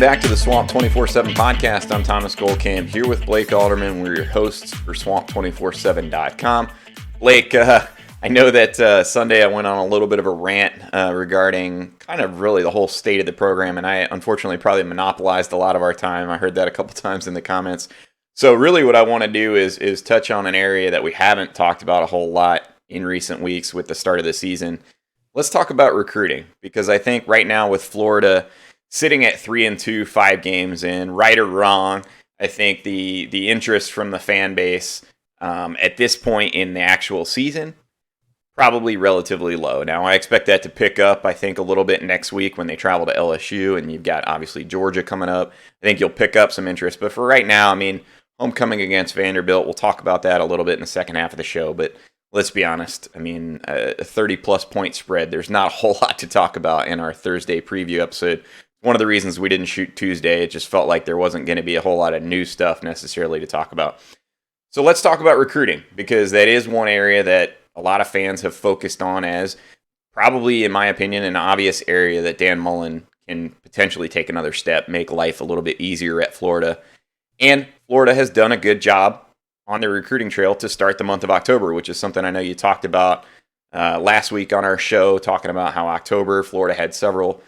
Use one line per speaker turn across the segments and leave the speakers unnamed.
back to the Swamp 24/7 podcast. I'm Thomas Goldkamp here with Blake Alderman. We're your hosts for swamp247.com. Blake, I know that Sunday I went on a little bit of a rant regarding kind of really the whole state of the program, and I unfortunately probably monopolized a lot of our time. I heard that a couple times in the comments. So really what I want to do is touch on an area that we haven't talked about a whole lot in recent weeks with the start of the season. Let's talk about recruiting, because I think right now with Florida sitting at 3-2, 5 games in, right or wrong, I think the interest from the fan base at this point in the actual season, probably relatively low. Now, I expect that to pick up, I think, a little bit next week when they travel to LSU, and you've got, obviously, Georgia coming up. I think you'll pick up some interest. But for right now, I mean, homecoming against Vanderbilt, we'll talk about that a little bit in the second half of the show. But let's be honest, I mean, a 30-plus point spread, there's not a whole lot to talk about in our Thursday preview episode. One of the reasons we didn't shoot Tuesday, it just felt like there wasn't going to be a whole lot of new stuff necessarily to talk about. So let's talk about recruiting, because that is one area that a lot of fans have focused on as probably, in my opinion, an obvious area that Dan Mullen can potentially take another step, make life a little bit easier at Florida. And Florida has done a good job on the recruiting trail to start the month of October, which is something I know you talked about last week on our show, talking about how October, Florida had several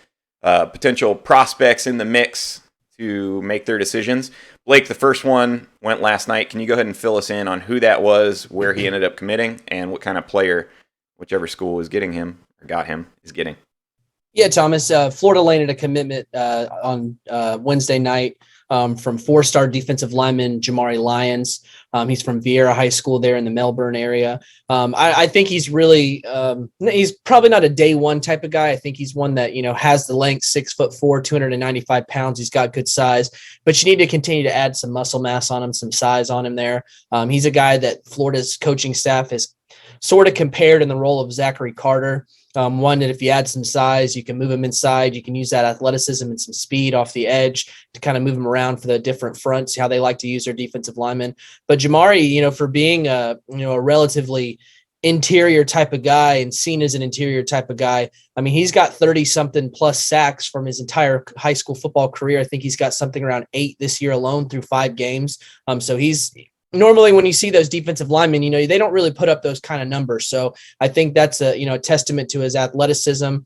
potential prospects in the mix to make their decisions. Blake, the first one went last night. Can you go ahead and fill us in on who that was, where he ended up committing, and what kind of player whichever school was getting him or got him is getting?
Yeah, Thomas, Florida landed a commitment on Wednesday night from four-star defensive lineman Jamari Lyons. He's from Vieira High School there in the Melbourne area. I think he's really he's probably not a day one type of guy. I think he's one that, has the length, 6'4", 295 pounds. He's got good size, but you need to continue to add some muscle mass on him, some size on him there. He's a guy that Florida's coaching staff has sort of compared in the role of Zachary Carter. One that if you add some size, you can move him inside. You can use that athleticism and some speed off the edge to kind of move him around for the different fronts, how they like to use their defensive linemen. But Jamari, for being a relatively interior type of guy and seen as an interior type of guy, I mean, he's got 30-something plus sacks from his entire high school football career. I think he's got something around 8 this year alone through 5 games. So he's normally when you see those defensive linemen, they don't really put up those kind of numbers. So I think that's a testament to his athleticism.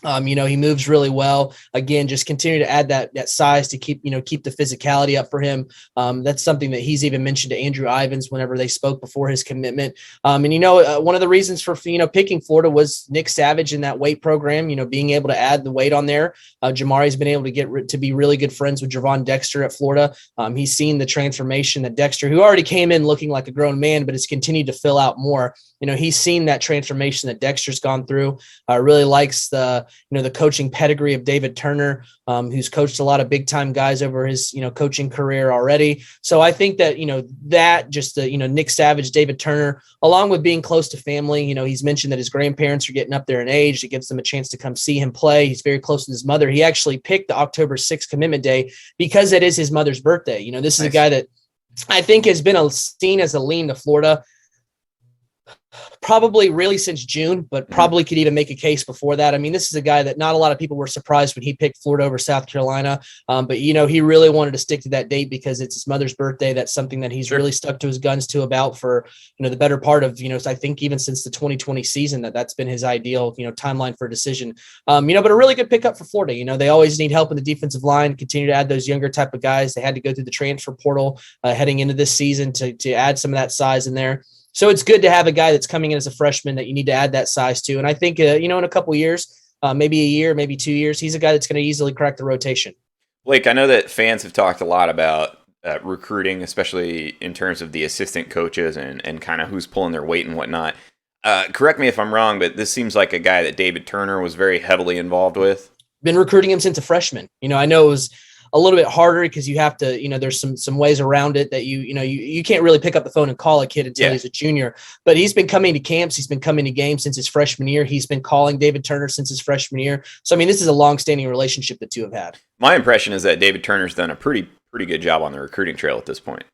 He moves really well. Again, just continue to add that size to keep the physicality up for him. That's something that he's even mentioned to Andrew Ivins whenever they spoke before his commitment. One of the reasons for, picking Florida was Nick Savage in that weight program, being able to add the weight on there. Jamari's been able to get to be really good friends with Javon Dexter at Florida. He's seen the transformation that Dexter, who already came in looking like a grown man, but has continued to fill out more. He's seen that transformation that Dexter's gone through. Really likes the coaching pedigree of David Turner, who's coached a lot of big time guys over his, coaching career already. So I think that, Nick Savage, David Turner, along with being close to family, he's mentioned that his grandparents are getting up there in age. It gives them a chance to come see him play. He's very close to his mother. He actually picked the October 6th commitment day because it is his mother's birthday. This is a guy that I think has been seen as a lean to Florida probably really since June, but probably could even make a case before that. I mean, this is a guy that not a lot of people were surprised when he picked Florida over South Carolina. But, he really wanted to stick to that date because it's his mother's birthday. That's something that he's really stuck to his guns to about for, the better part of, I think even since the 2020 season that's been his ideal, timeline for a decision. But a really good pickup for Florida. They always need help in the defensive line, continue to add those younger type of guys. They had to go through the transfer portal heading into this season to add some of that size in there. So it's good to have a guy that's coming in as a freshman that you need to add that size to. And I think, in a couple of years, maybe a year, maybe 2 years, he's a guy that's going to easily crack the rotation.
Blake, I know that fans have talked a lot about recruiting, especially in terms of the assistant coaches and kind of who's pulling their weight and whatnot. Correct me if I'm wrong, but this seems like a guy that David Turner was very heavily involved with.
Been recruiting him since a freshman. I know it was a little bit harder because you have to, there's some ways around it that you can't really pick up the phone and call a kid until he's a junior. But he's been coming to camps. He's been coming to games since his freshman year. He's been calling David Turner since his freshman year. So, I mean, this is a long-standing relationship the two have had.
My impression is that David Turner's done a pretty good job on the recruiting trail at this point.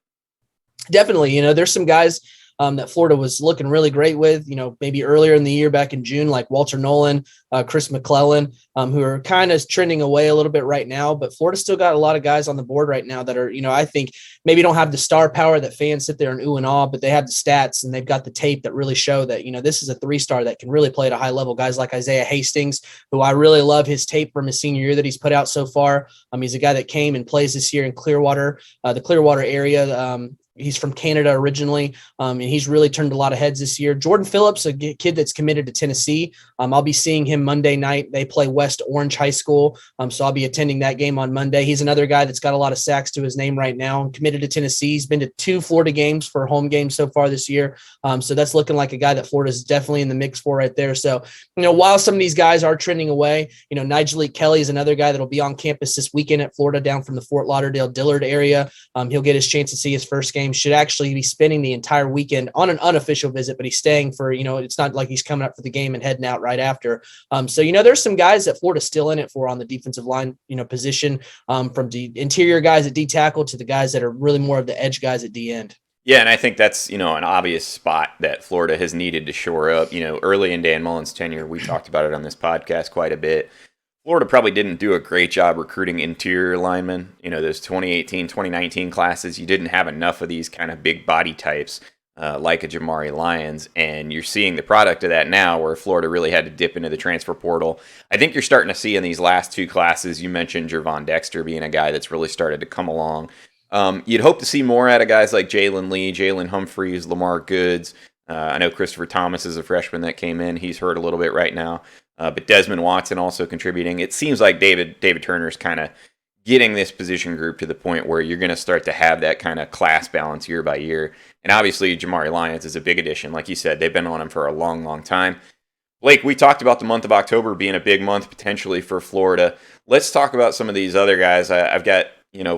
Definitely. There's some guys that Florida was looking really great with, maybe earlier in the year back in June, like Walter Nolan, Chris McClellan, who are kind of trending away a little bit right now. But Florida still got a lot of guys on the board right now that are, I think maybe don't have the star power that fans sit there and ooh and ah, but they have the stats and they've got the tape that really show that, this is a 3-star that can really play at a high level. Guys like Isaiah Hastings, who I really love his tape from his senior year that he's put out so far. He's a guy that came and plays this year in Clearwater, the Clearwater area. He's from Canada originally, and he's really turned a lot of heads this year. Jordan Phillips, a kid that's committed to Tennessee. I'll be seeing him Monday night. They play West Orange High School, so I'll be attending that game on Monday. He's another guy that's got a lot of sacks to his name right now. Committed to Tennessee. He's been to 2 Florida games for home games so far this year, so that's looking like a guy that Florida's definitely in the mix for right there. So, while some of these guys are trending away, Nigel Kelly is another guy that'll be on campus this weekend at Florida down from the Fort Lauderdale Dillard area. He'll get his chance to see his first game. Should actually be spending the entire weekend on an unofficial visit, but he's staying for, it's not like he's coming up for the game and heading out right after. So, there's some guys that Florida's still in it for on the defensive line, position, from the interior guys at D tackle to the guys that are really more of the edge guys at D end.
Yeah, and I think that's, an obvious spot that Florida has needed to shore up. Early in Dan Mullen's tenure, we talked about it on this podcast quite a bit. Florida probably didn't do a great job recruiting interior linemen. Those 2018, 2019 classes, you didn't have enough of these kind of big body types like a Jamari Lyons, and you're seeing the product of that now where Florida really had to dip into the transfer portal. I think you're starting to see in these last 2 classes, you mentioned Jervon Dexter being a guy that's really started to come along. You'd hope to see more out of guys like Jalen Lee, Jalen Humphreys, Lamar Goods. I know Christopher Thomas is a freshman that came in. He's hurt a little bit right now. But Desmond Watson also contributing. It seems like David Turner is kind of getting this position group to the point where you're going to start to have that kind of class balance year by year. And obviously, Jamari Lyons is a big addition. Like you said, they've been on him for a long, long time. Blake, we talked about the month of October being a big month potentially for Florida. Let's talk about some of these other guys. I've got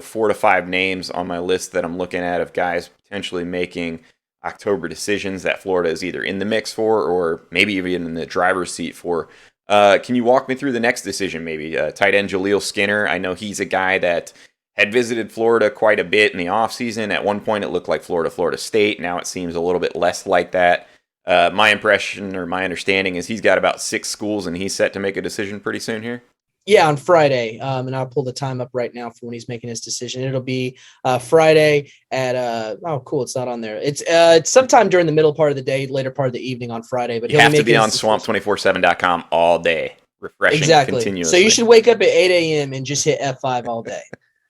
4 to 5 names on my list that I'm looking at of guys potentially making October decisions that Florida is either in the mix for or maybe even in the driver's seat for. Can you walk me through the next decision maybe? Tight end Jaleel Skinner. I know he's a guy that had visited Florida quite a bit in the offseason. At one point it looked like Florida State. Now it seems a little bit less like that. My impression or my understanding is he's got about 6 schools and he's set to make a decision pretty soon here.
Yeah, on Friday, and I'll pull the time up right now for when he's making his decision. It'll be Friday at oh, cool, it's not on there. It's sometime during the middle part of the day, later part of the evening on Friday. But
you have to be on swamp247.com all day, refreshing continuously.
So you should wake up at 8 a.m. and just hit F5 all day.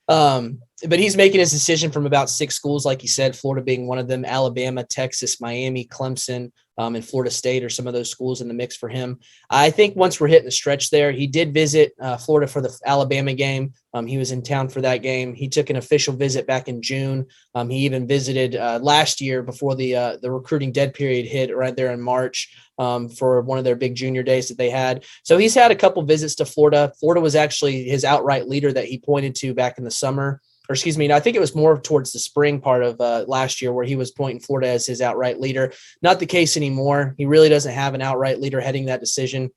But he's making his decision from about 6 schools, like you said, Florida being one of them, Alabama, Texas, Miami, Clemson, and Florida State are some of those schools in the mix for him. I think once we're hitting the stretch there, he did visit Florida for the Alabama game. He was in town for that game. He took an official visit back in June. He even visited last year before the recruiting dead period hit right there in March for one of their big junior days that they had. So he's had a couple visits to Florida. Florida was actually his outright leader that he pointed to back in the summer. Or excuse me, I think it was more towards the spring part of last year where he was pointing Florida as his outright leader. Not the case anymore. He really doesn't have an outright leader heading that decision.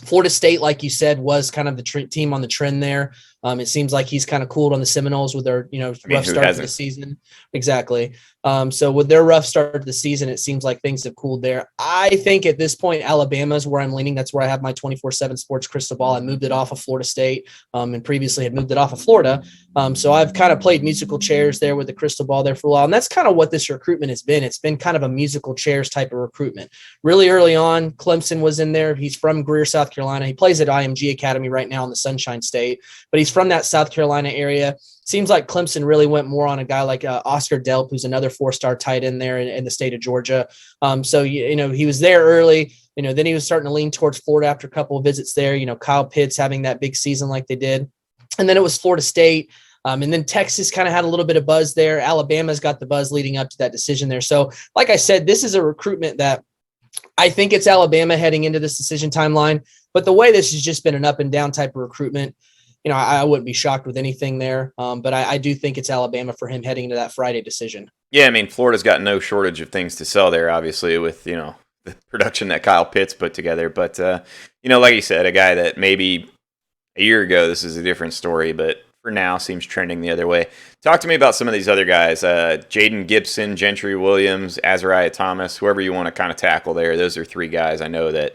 Florida State, like you said, was kind of the team on the trend there. It seems like he's kind of cooled on the Seminoles with their, rough start to the season. Exactly. So with their rough start to the season, it seems like things have cooled there. I think at this point, Alabama is where I'm leaning. That's where I have my 24/7 sports crystal ball. I moved it off of Florida State and previously had moved it off of Florida. So I've kind of played musical chairs there with the crystal ball there for a while. And that's kind of what this recruitment has been. It's been kind of a musical chairs type of recruitment. Really early on, Clemson was in there. He's from Greer, South Carolina. He plays at IMG Academy right now in the Sunshine State, but he's from that South Carolina area. Seems like Clemson really went more on a guy like Oscar Delp, who's another 4-star tight end there in the state of Georgia. So, he was there early. Then he was starting to lean towards Florida after a couple of visits there. Kyle Pitts having that big season like they did. And then it was Florida State. And then Texas kind of had a little bit of buzz there. Alabama's got the buzz leading up to that decision there. So, like I said, this is a recruitment that I think it's Alabama heading into this decision timeline. But the way this has just been an up and down type of recruitment, I wouldn't be shocked with anything there. But I do think it's Alabama for him heading into that Friday decision.
Yeah, I mean, Florida's got no shortage of things to sell there, obviously, with, the production that Kyle Pitts put together. But, like you said, a guy that maybe a year ago, this is a different story, but for now seems trending the other way. Talk to me about some of these other guys, Jaden Gibson, Gentry Williams, Azariah Thomas, whoever you want to kind of tackle there. Those are three guys I know that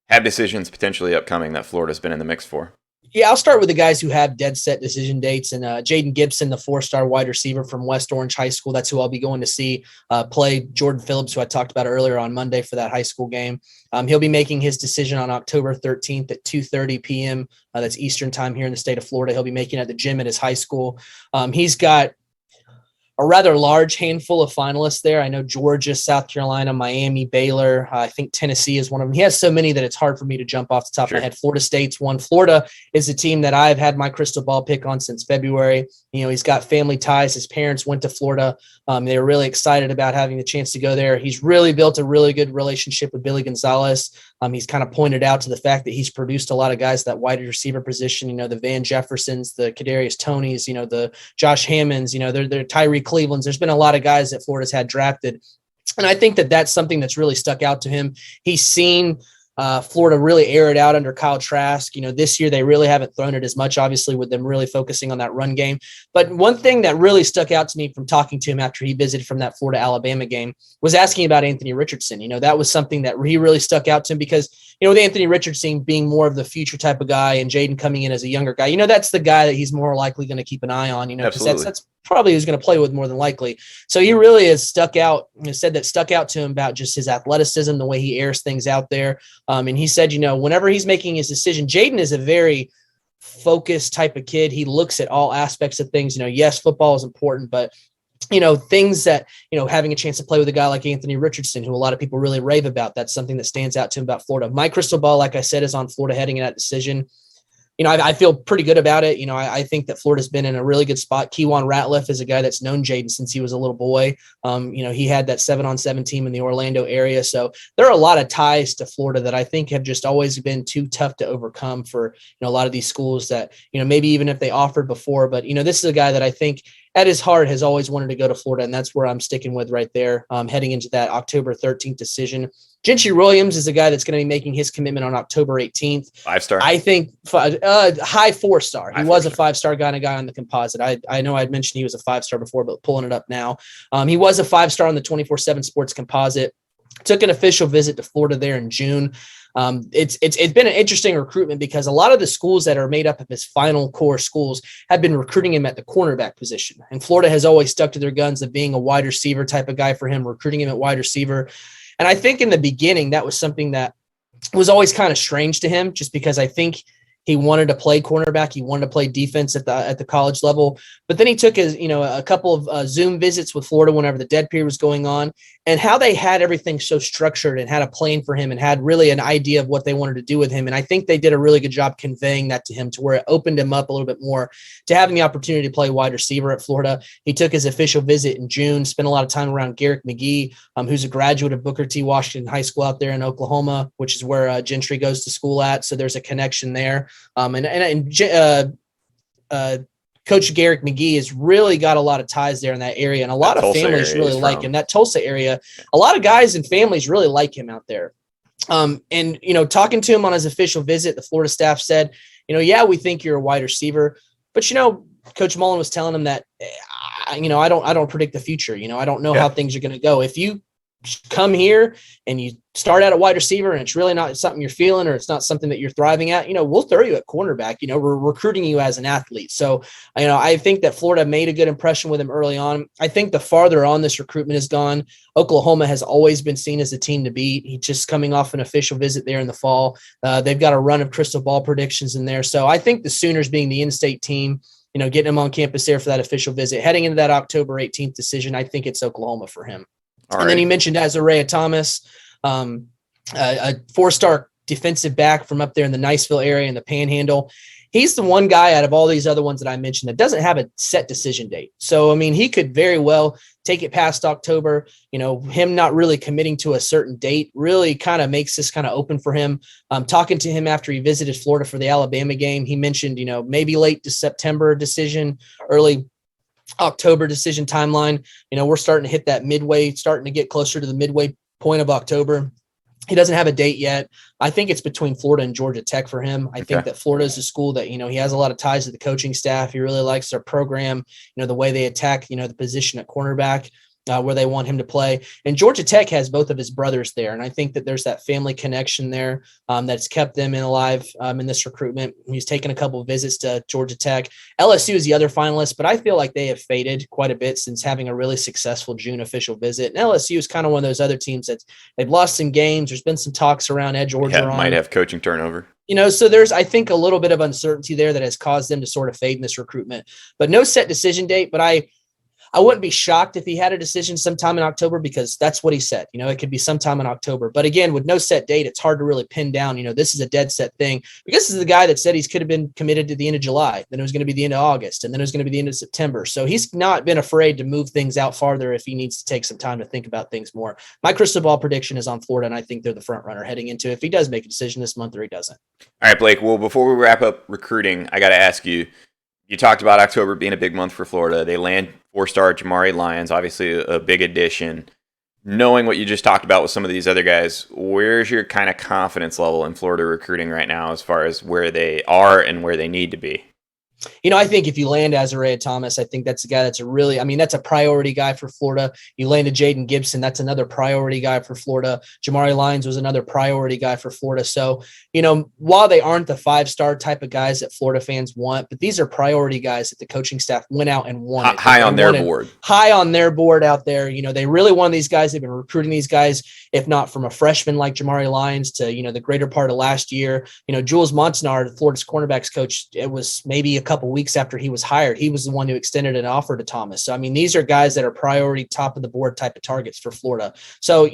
have decisions potentially upcoming that Florida's been in the mix for.
Yeah, I'll start with the guys who have dead set decision dates. And Jaden Gibson, the 4-star wide receiver from West Orange High School, that's who I'll be going to see play Jordan Phillips, who I talked about earlier on Monday for that high school game. He'll be making his decision on October 13th at 2:30 p.m. That's Eastern time here in the state of Florida. He'll be making it at the gym at his high school. He's got a rather large handful of finalists there. I know Georgia, South Carolina, Miami, Baylor. I think Tennessee is one of them. He has so many that it's hard for me to jump off the top of my head. Florida State's one. Florida is a team that I've had my crystal ball pick on since February. You know, he's got family ties. His parents went to Florida. They were really excited about having the chance to go there. He's really built a really good relationship with Billy Gonzalez. He's kind of pointed out to the fact that he's produced a lot of guys that wide receiver position, you know, the Van Jeffersons, the Kadarius Tonys, you know, the Josh Hammonds, you know, they're Tyree Cleveland's. There's been a lot of guys that Florida's had drafted. And I think that that's something that's really stuck out to him. He's seen Florida really air it out under Kyle Trask. You know, this year they really haven't thrown it as much, obviously, with them really focusing on that run game. But one thing that really stuck out to me from talking to him after he visited from that Florida-Alabama game was asking about Anthony Richardson. You know, that was something that he really stuck out to him because, you know, with Anthony Richardson being more of the future type of guy and Jaden coming in as a younger guy, you know, that's the guy that he's more likely going to keep an eye on, you know, because that's probably who's going to play with more than likely. So he really has stuck out to him about just his athleticism, the way he airs things out there. And he said, you know, whenever he's making his decision, Jaden is a very focused type of kid. He looks at all aspects of things. You know, yes, football is important, but you know, things that, you know, having a chance to play with a guy like Anthony Richardson, who a lot of people really rave about, that's something that stands out to him about Florida. My crystal ball, like I said, is on Florida heading in that decision. You know, I feel pretty good about it. You know, I think that Florida's been in a really good spot. Kejuan Ratliff is a guy that's known Jaden since he was a little boy. You know, he had that 7-on-7 team in the Orlando area. So there are a lot of ties to Florida that I think have just always been too tough to overcome for, you know, a lot of these schools that, you know, maybe even if they offered before. But, you know, this is a guy that I think at his heart has always wanted to go to Florida, and that's where I'm sticking with right there, heading into that October 13th decision. Gentry Williams is a guy that's going to be making his commitment on October 18th.
5-star?
I think high 4-star. He was a 5-star guy on the composite. I know I'd mentioned he was a 5-star before, but pulling it up now. He was a 5-star on the 24/7 Sports composite. Took an official visit to Florida there in June. It's been an interesting recruitment because a lot of the schools that are made up of his final core schools have been recruiting him at the cornerback position. And Florida has always stuck to their guns of being a wide receiver type of guy for him, recruiting him at wide receiver. And I think in the beginning, that was something that was always kind of strange to him, just because I think he wanted to play cornerback. He wanted to play defense at the college level. But then he took a couple of Zoom visits with Florida whenever the dead period was going on, and how they had everything so structured and had a plan for him and had really an idea of what they wanted to do with him. And I think they did a really good job conveying that to him, to where it opened him up a little bit more to having the opportunity to play wide receiver at Florida. He took his official visit in June, spent a lot of time around Garrick McGee, who's a graduate of Booker T. Washington High School out there in Oklahoma, which is where Gentry goes to school at. So there's a connection there. Coach Garrick McGee has really got a lot of ties there in that area, and a lot of families really like him. That Tulsa area, a lot of guys and families really like him out there. And, you know, talking to him on his official visit, the Florida staff said, you know, yeah, we think you're a wide receiver, but, you know, Coach Mullen was telling him that, you know, I don't predict the future. You know, I don't know how things are going to go. If you come here and you start out at wide receiver and it's really not something you're feeling, or it's not something that you're thriving at, you know, we'll throw you at cornerback. You know, we're recruiting you as an athlete. So, you know, I think that Florida made a good impression with him early on. I think the farther on this recruitment has gone, Oklahoma has always been seen as a team to beat. He's just coming off an official visit there in the fall. They've got a run of crystal ball predictions in there. So I think the Sooners, being the in-state team, you know, getting him on campus there for that official visit, heading into that October 18th decision, I think it's Oklahoma for him. Then he mentioned Azariah Thomas, a 4-star defensive back from up there in the Niceville area in the Panhandle. He's the one guy out of all these other ones that I mentioned that doesn't have a set decision date. So, I mean, he could very well take it past October. You know, him not really committing to a certain date really kind of makes this kind of open for him. Talking to him after he visited Florida for the Alabama game, he mentioned, you know, maybe late to September decision, early October decision timeline. You know, we're starting to hit that midway, starting to get closer to the midway point of October. He doesn't have a date yet. I think it's between Florida and Georgia Tech for him. I think that Florida is a school that, he has a lot of ties to the coaching staff. He really likes their program, the way they attack, the position at cornerback. Where they want him to play. And Georgia Tech has both of his brothers there. And I think that there's that family connection there that's kept them alive in this recruitment. He's taken a couple of visits to Georgia Tech. LSU is the other finalist, but I feel like they have faded quite a bit since having a really successful June official visit. And LSU is kind of one of those other teams that they've lost some games. There's been some talks around Ed Georgia.
Might have coaching turnover.
So there's, I think, a little bit of uncertainty there that has caused them to sort of fade in this recruitment. But no set decision date, but I wouldn't be shocked if he had a decision sometime in October, because that's what he said. It could be sometime in October. But again, with no set date, it's hard to really pin down, this is a dead set thing. Because this is the guy that said he could have been committed to the end of July. Then it was going to be the end of August. And then it was going to be the end of September. So he's not been afraid to move things out farther if he needs to take some time to think about things more. My crystal ball prediction is on Florida, and I think they're the front runner heading into it, if he does make a decision this month or he doesn't.
All right, Blake. Well, before we wrap up recruiting, I got to ask you, you talked about October being a big month for Florida. They land 4-star Jamari Lyons, obviously a big addition. Knowing what you just talked about with some of these other guys, where's your kind of confidence level in Florida recruiting right now as far as where they are and where they need to be?
I think if you land Jaleel Thomas, I think that's a guy that's that's a priority guy for Florida. You landed Jaden Gibson, that's another priority guy for Florida. Jamari Lyons was another priority guy for Florida. So, while they aren't the 5-star type of guys that Florida fans want, but these are priority guys that the coaching staff went out and wanted.
High on their board.
High on their board out there. They really want these guys. They've been recruiting these guys, if not from a freshman like Jamari Lyons to, the greater part of last year. Jules Montanard, Florida's cornerbacks coach, it was maybe a couple weeks after he was hired, he was the one who extended an offer to Thomas. So, these are guys that are priority top of the board type of targets for Florida. So,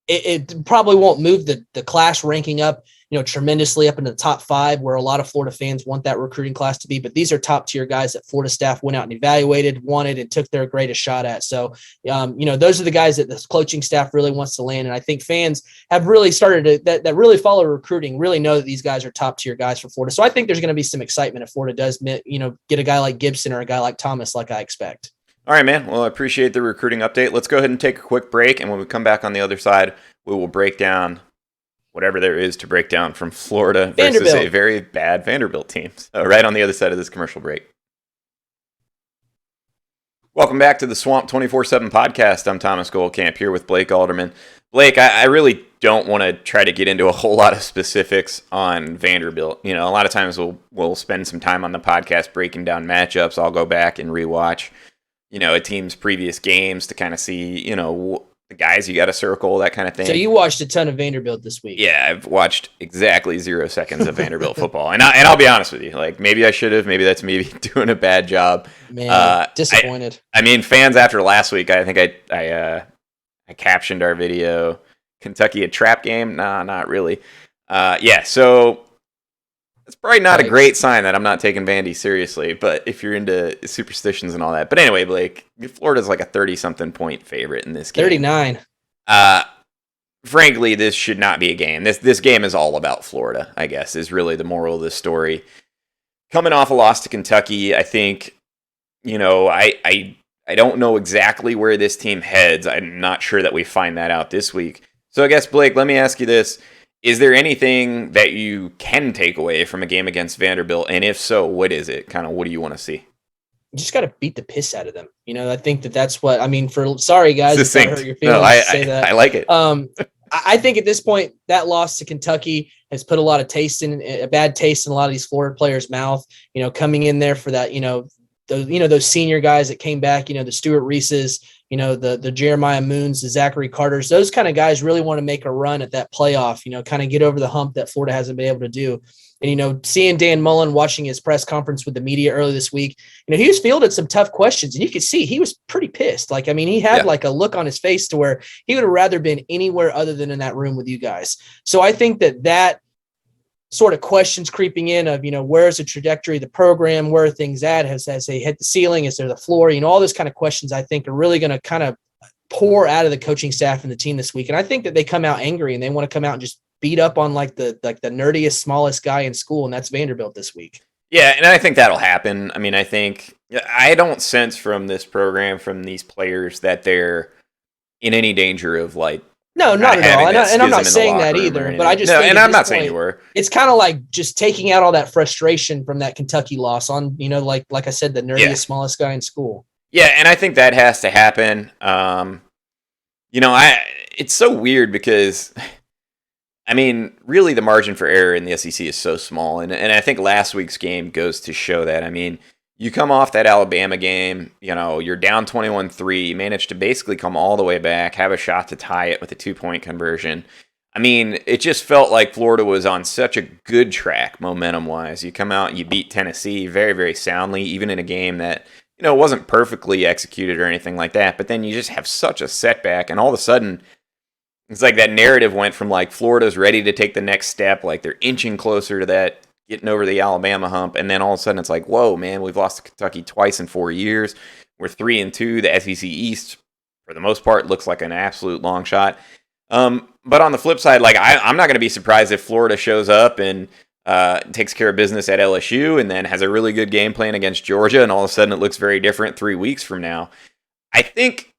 it probably won't move the class ranking up, tremendously up into the top 5 where a lot of Florida fans want that recruiting class to be. But these are top tier guys that Florida staff went out and evaluated, wanted, and took their greatest shot at. So, those are the guys that the coaching staff really wants to land. And I think fans have really started to, that really follow recruiting, really know that these guys are top tier guys for Florida. So I think there's going to be some excitement if Florida does, get a guy like Gibson or a guy like Thomas, like I expect.
All right, man. Well, I appreciate the recruiting update. Let's go ahead and take a quick break. And when we come back on the other side, we will break down whatever there is to break down from Florida versus a very bad Vanderbilt team. So right on the other side of this commercial break. Welcome back to the Swamp 24/7 podcast. I'm Thomas Goldkamp here with Blake Alderman. Blake, I really don't want to try to get into a whole lot of specifics on Vanderbilt. A lot of times we'll spend some time on the podcast breaking down matchups. I'll go back and rewatch, a team's previous games to kind of see, the guys you got to circle, that kind of thing.
So you watched a ton of Vanderbilt this week.
Yeah, I've watched exactly 0 seconds of Vanderbilt football. And I'll be honest with you, maybe I should have. Maybe that's me doing a bad job.
Man, disappointed.
Fans after last week, I think I captioned our video, Kentucky a trap game? Nah, not really. So it's probably not a great sign that I'm not taking Vandy seriously, but if you're into superstitions and all that. But anyway, Blake, Florida's like a 30-something point favorite in this game.
39.
Frankly, this should not be a game. This game is all about Florida, I guess, is really the moral of this story. Coming off a loss to Kentucky, I think, I don't know exactly where this team heads. I'm not sure that we find that out this week. So I guess, Blake, let me ask you this. Is there anything that you can take away from a game against Vanderbilt? And if so, what is it? Kind of what do you want to see?
You just got to beat the piss out of them. I think that's what, sorry guys, if I hurt your feelings to say that.
I like it.
I think at this point, that loss to Kentucky has put a bad taste in a lot of these Florida players' mouth, coming in there for that, those senior guys that came back, the Stuart Reeses, the Jeremiah Moons, the Zachary Carters, those kind of guys really want to make a run at that playoff, kind of get over the hump that Florida hasn't been able to do. And, seeing Dan Mullen watching his press conference with the media earlier this week, he was fielded some tough questions, and you could see he was pretty pissed. He had a look on his face to where he would have rather been anywhere other than in that room with you guys. So I think that sort of questions creeping in of, where's the trajectory of the program, where are things at, as they hit the ceiling, is there the floor, all those kind of questions I think are really going to kind of pour out of the coaching staff and the team this week. And I think that they come out angry and they want to come out and just beat up on the nerdiest, smallest guy in school. And that's Vanderbilt this week.
Yeah. And I think that'll happen. I don't sense from this program, from these players, that they're in any danger of
No, not at all. And I'm not saying that either, but I just think
and I'm not saying you were.
It's kind of like just taking out all that frustration from that Kentucky loss on, like I said, the nerdiest, smallest guy in school.
Yeah, and I think that has to happen. It's so weird because, I mean, really the margin for error in the SEC is so small, and I think last week's game goes to show that. I mean, you come off that Alabama game, you're down 21-3, you manage to basically come all the way back, have a shot to tie it with a 2-point conversion. I mean, it just felt like Florida was on such a good track momentum-wise. You come out and you beat Tennessee very, very soundly, even in a game that, wasn't perfectly executed or anything like that, but then you just have such a setback, and all of a sudden, it's like that narrative went from like Florida's ready to take the next step, like they're inching closer to that, getting over the Alabama hump, and then all of a sudden it's like, whoa, man, we've lost to Kentucky twice in 4 years. We're 3-2. The SEC East, for the most part, looks like an absolute long shot. But on the flip side, like I'm not going to be surprised if Florida shows up and takes care of business at LSU and then has a really good game plan against Georgia, and all of a sudden it looks very different 3 weeks from now. I think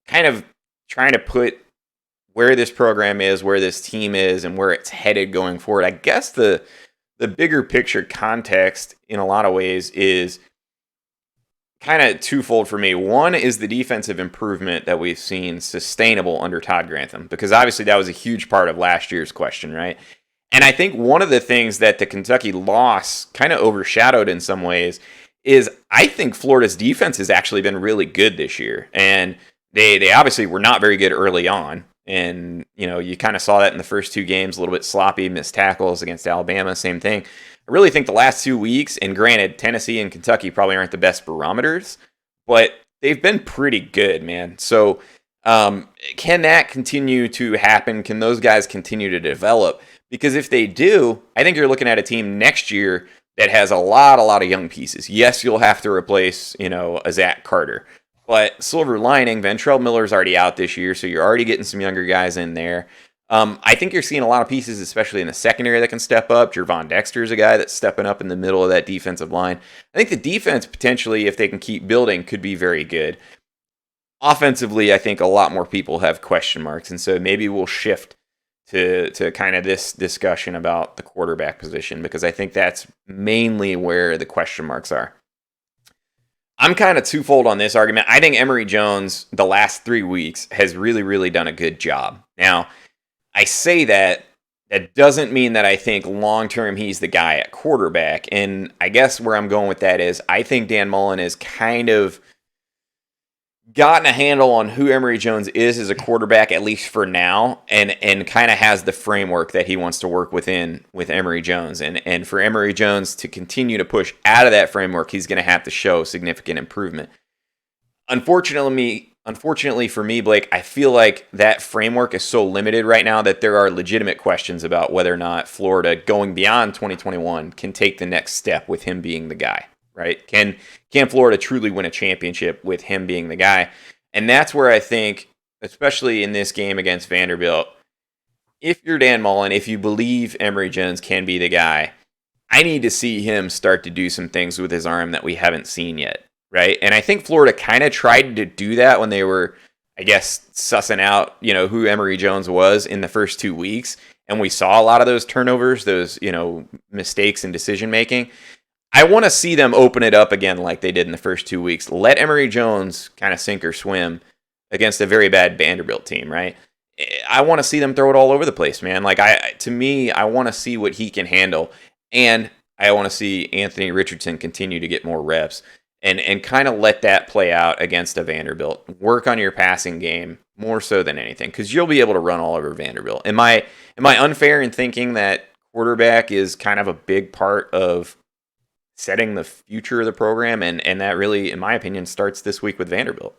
kind of trying to put where this program is, where this team is, and where it's headed going forward, I guess the bigger picture context in a lot of ways is kind of twofold for me. One is the defensive improvement that we've seen sustainable under Todd Grantham, because obviously that was a huge part of last year's question, right? And I think one of the things that the Kentucky loss kind of overshadowed in some ways is I think Florida's defense has actually been really good this year. And they obviously were not very good early on. And, you kind of saw that in the first 2 games, a little bit sloppy, missed tackles against Alabama, same thing. I really think the last 2 weeks, and granted, Tennessee and Kentucky probably aren't the best barometers, but they've been pretty good, man. So can that continue to happen? Can those guys continue to develop? Because if they do, I think you're looking at a team next year that has a lot of young pieces. Yes, you'll have to replace, a Zach Carter. But silver lining, Ventrell Miller's already out this year, so you're already getting some younger guys in there. I think you're seeing a lot of pieces, especially in the secondary, that can step up. Jervon Dexter's a guy that's stepping up in the middle of that defensive line. I think the defense, potentially, if they can keep building, could be very good. Offensively, I think a lot more people have question marks, and so maybe we'll shift to kind of this discussion about the quarterback position, because I think that's mainly where the question marks are. I'm kind of twofold on this argument. I think Emory Jones, the last 3 weeks, has really, really done a good job. Now, I say that doesn't mean that I think long-term he's the guy at quarterback. And I guess where I'm going with that is I think Dan Mullen has kind of gotten a handle on who Emory Jones is as a quarterback, at least for now, and kind of has the framework that he wants to work within with Emory Jones. And for Emory Jones to continue to push out of that framework, he's going to have to show significant improvement. Unfortunately for me, Blake, I feel like that framework is so limited right now that there are legitimate questions about whether or not Florida, going beyond 2021, can take the next step with him being the guy. Right? Can Florida truly win a championship with him being the guy? And that's where I think, especially in this game against Vanderbilt, if you're Dan Mullen, if you believe Emory Jones can be the guy, I need to see him start to do some things with his arm that we haven't seen yet, right? And I think Florida kind of tried to do that when they were, I guess, sussing out, who Emory Jones was in the first 2 weeks. And we saw a lot of those turnovers, those, mistakes in decision-making. I want to see them open it up again like they did in the first 2 weeks. Let Emory Jones kind of sink or swim against a very bad Vanderbilt team, right? I want to see them throw it all over the place, man. Like, I want to see what he can handle. And I want to see Anthony Richardson continue to get more reps and kind of let that play out against a Vanderbilt. Work on your passing game more so than anything, because you'll be able to run all over Vanderbilt. Am I unfair in thinking that quarterback is kind of a big part of setting the future of the program, and that really, in my opinion, starts this week with Vanderbilt?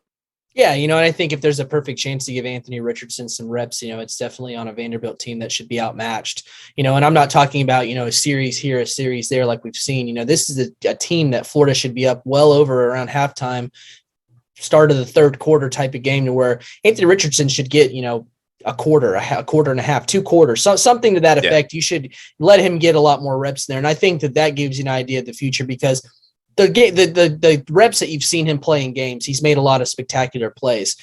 Yeah, and I think if there's a perfect chance to give Anthony Richardson some reps, it's definitely on a Vanderbilt team that should be outmatched. And I'm not talking about, a series here, a series there like we've seen. This is a team that Florida should be up well over around halftime, start of the third quarter type of game, to where Anthony Richardson should get, a quarter and a half, 2 quarters, something to that effect. Yeah. You should let him get a lot more reps there. And I think that gives you an idea of the future, because the reps that you've seen him play in games, he's made a lot of spectacular plays.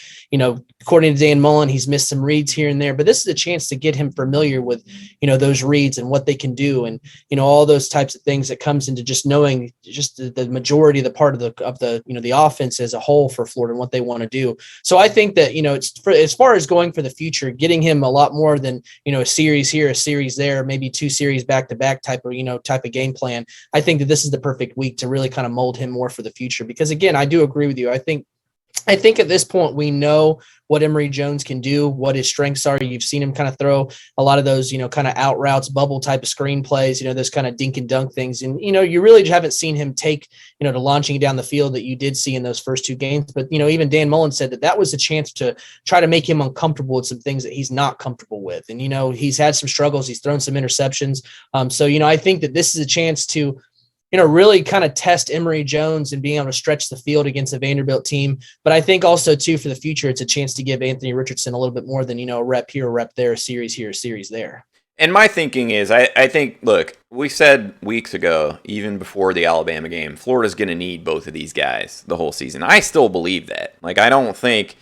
According to Dan Mullen, he's missed some reads here and there, but this is a chance to get him familiar with, those reads and what they can do, and all those types of things that comes into just knowing just the majority of the part of the offense as a whole for Florida and what they want to do. So I think that as far as going for the future, getting him a lot more than a series here, a series there, maybe 2 series back to back type of game plan. I think that this is the perfect week to really kind of mold him more for the future, because again, I do agree with you. I think at this point we know what Emory Jones can do, what his strengths are. You've seen him kind of throw a lot of those, kind of out routes, bubble type of screen plays, those kind of dink and dunk things. And, you really haven't seen him take, to launching down the field that you did see in those first 2 games. But, even Dan Mullen said that was a chance to try to make him uncomfortable with some things that he's not comfortable with. And, he's had some struggles. He's thrown some interceptions. So, I think that this is a chance to, really kind of test Emory Jones and being able to stretch the field against a Vanderbilt team. But I think also, too, for the future, it's a chance to give Anthony Richardson a little bit more than, a rep here, a rep there, a series here, a series there.
And my thinking is, I think, look, we said weeks ago, even before the Alabama game, Florida's going to need both of these guys the whole season. I still believe that. Like, I don't think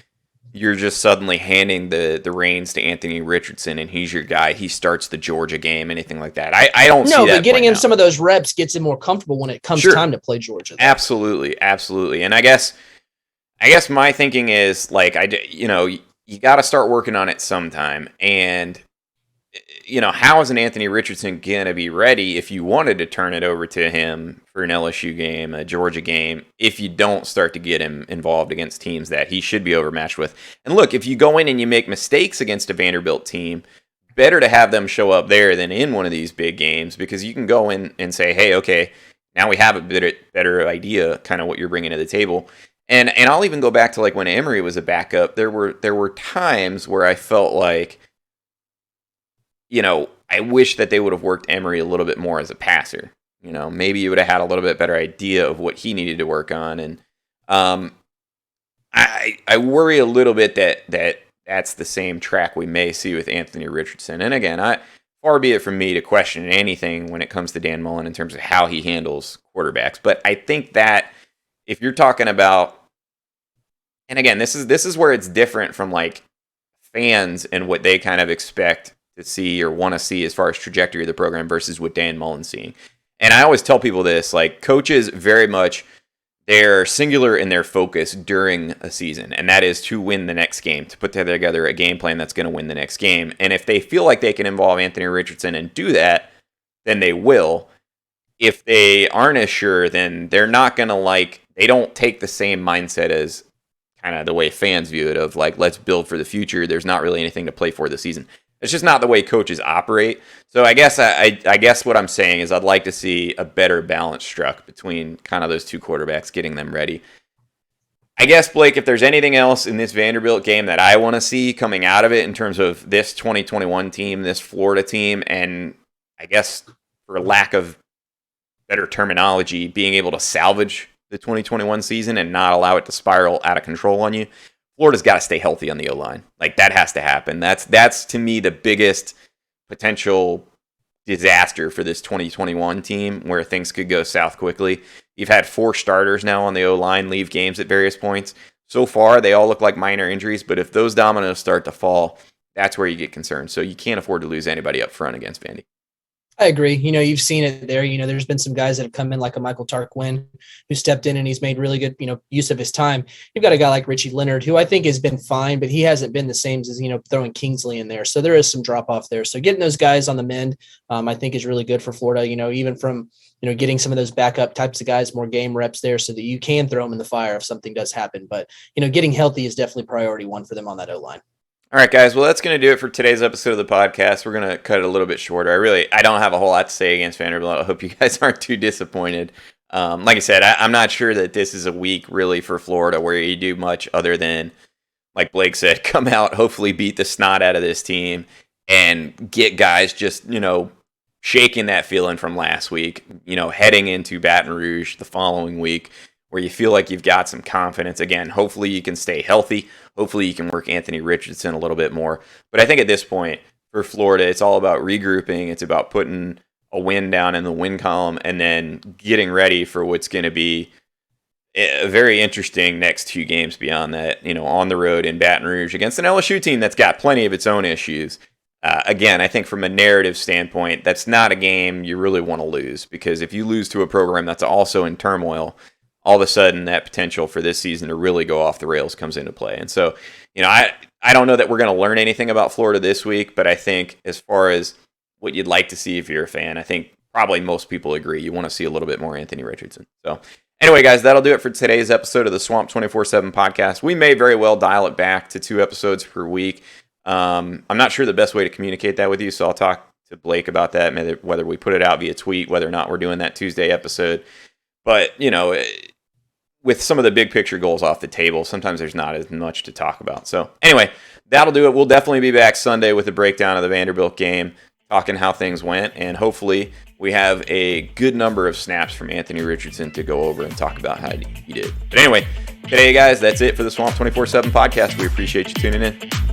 you're just suddenly handing the reins to Anthony Richardson and he's your guy. He starts the Georgia game, anything like that. I don't see that.
No, but getting him some of those reps gets him more comfortable when it comes time to play Georgia.
Absolutely. And I guess my thinking is, like, you got to start working on it sometime. And how is an Anthony Richardson going to be ready if you wanted to turn it over to him for an LSU game, a Georgia game, if you don't start to get him involved against teams that he should be overmatched with? And look, if you go in and you make mistakes against a Vanderbilt team, better to have them show up there than in one of these big games, because you can go in and say, hey, okay, now we have a better idea kind of what you're bringing to the table. And I'll even go back to, like, when Emory was a backup, there were times where I felt like, I wish that they would have worked Emory a little bit more as a passer. Maybe you would have had a little bit better idea of what he needed to work on. And I worry a little bit that that's the same track we may see with Anthony Richardson. And again, far be it from me to question anything when it comes to Dan Mullen in terms of how he handles quarterbacks. But I think that if you're talking about, and again, this is where it's different from, like, fans and what they kind of expect to see or want to see as far as trajectory of the program versus what Dan Mullen's seeing. And I always tell people this, like, coaches very much, they're singular in their focus during a season, and that is to win the next game, to put together a game plan that's going to win the next game. And if they feel like they can involve Anthony Richardson and do that, then they will. If they aren't as sure, then they're not going to, they don't take the same mindset as kind of the way fans view it of, like, let's build for the future. There's not really anything to play for this season. It's just not the way coaches operate. So I guess I guess what I'm saying is I'd like to see a better balance struck between kind of those 2 quarterbacks, getting them ready. I guess, Blake, if there's anything else in this Vanderbilt game that I want to see coming out of it in terms of this 2021 team, this Florida team, and I guess, for lack of better terminology, being able to salvage the 2021 season and not allow it to spiral out of control on you, Florida's got to stay healthy on the O-line. Like, that has to happen. That's to me the biggest potential disaster for this 2021 team, where things could go south quickly. You've had 4 starters now on the O-line leave games at various points. So far, they all look like minor injuries, but if those dominoes start to fall, that's where you get concerned. So you can't afford to lose anybody up front against Vandy.
I agree. You've seen it there. There's been some guys that have come in, like a Michael Tarquin, who stepped in and he's made really good, use of his time. You've got a guy like Richie Leonard, who I think has been fine, but he hasn't been the same as, throwing Kingsley in there. So there is some drop off there. So getting those guys on the mend, I think is really good for Florida, even from, getting some of those backup types of guys, more game reps there so that you can throw them in the fire if something does happen. But, getting healthy is definitely priority 1 for them on that O-line.
All right, guys. Well, that's going to do it for today's episode of the podcast. We're going to cut it a little bit shorter. I don't have a whole lot to say against Vanderbilt. I hope you guys aren't too disappointed. Like I said, I'm not sure that this is a week really for Florida where you do much other than, like Blake said, come out, hopefully beat the snot out of this team and get guys just, shaking that feeling from last week, heading into Baton Rouge the following week, where you feel like you've got some confidence. Again, hopefully you can stay healthy. Hopefully you can work Anthony Richardson a little bit more. But I think at this point, for Florida, it's all about regrouping. It's about putting a win down in the win column, and then getting ready for what's going to be a very interesting next 2 games beyond that, on the road in Baton Rouge against an LSU team that's got plenty of its own issues. Again, I think from a narrative standpoint, that's not a game you really want to lose, because if you lose to a program that's also in turmoil, all of a sudden that potential for this season to really go off the rails comes into play. And so, I don't know that we're going to learn anything about Florida this week, but I think as far as what you'd like to see if you're a fan, I think probably most people agree you want to see a little bit more Anthony Richardson. So anyway, guys, that'll do it for today's episode of the Swamp 24/7 podcast. We may very well dial it back to 2 episodes per week. I'm not sure the best way to communicate that with you, so I'll talk to Blake about that, whether we put it out via tweet, whether or not we're doing that Tuesday episode. But, with some of the big picture goals off the table, sometimes there's not as much to talk about. So anyway, that'll do it. We'll definitely be back Sunday with a breakdown of the Vanderbilt game, talking how things went, and hopefully we have a good number of snaps from Anthony Richardson to go over and talk about how he did. But anyway, today, guys, that's it for the Swamp 24/7 podcast. We appreciate you tuning in.